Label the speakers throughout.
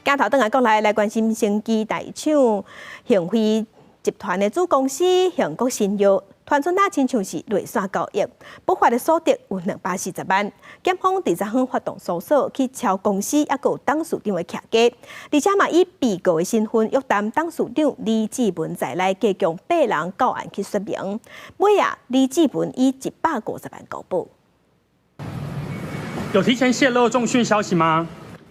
Speaker 1: 镜头转来国内来关心升级大厂恒辉集团的子公司恒国新药，传出那亲像是内线交易，不法的所得有240万。检方第10项发动搜索，去敲公司还有董事长的徛家，而且嘛以被告的身份约谈董事长李志文在内，加强8人到案去说明。尾啊，李志文以150万交保。
Speaker 2: 有提前泄露重讯消息吗？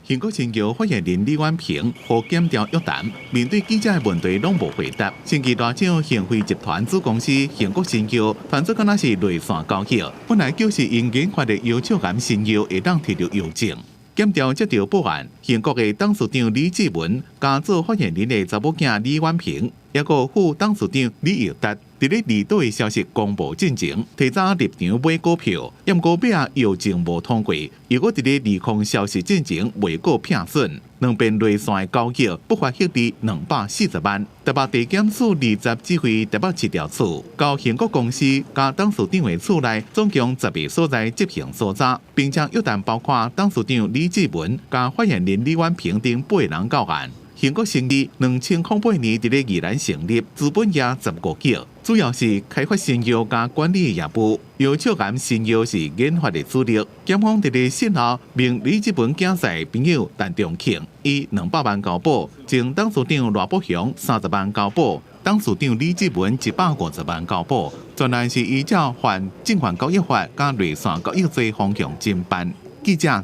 Speaker 3: 恒国新药发言人李婉萍和检调约谈，面对记者的问题拢无回答。升级大厂恒辉集团子公司恒国新药，犯罪敢若是内线交易，本来就是因研发的药厂含新药会当摕到药证。检调接到报案，恒国的董事长李志文加做发言人的查某囝李婉萍，也个副董事长李耀达。伫咧离岛的消息公布进前，提早入场买股票，验股表药证无通过，又搁伫咧利空消息进前未过骗损，两边内线的交易不法获利240万。台北地检署20指挥台北7条处，到恒国公司加董事长的厝内，总共10个所在执行搜查，并且约谈包括董事长李志文加发言人李婉萍等8人到案。恒国成立2008年伫咧宜兰成立，资本也15亿，主要是开发新药加管理的业务。药厂含新药是研发的主力。检方伫咧信后命李志文囝婿朋友陈仲庆以200万交保，前董事长赖伯雄30万交保，董事长李志文150万交保。专案是依照反证券交易法加内线交易罪方向侦办。记者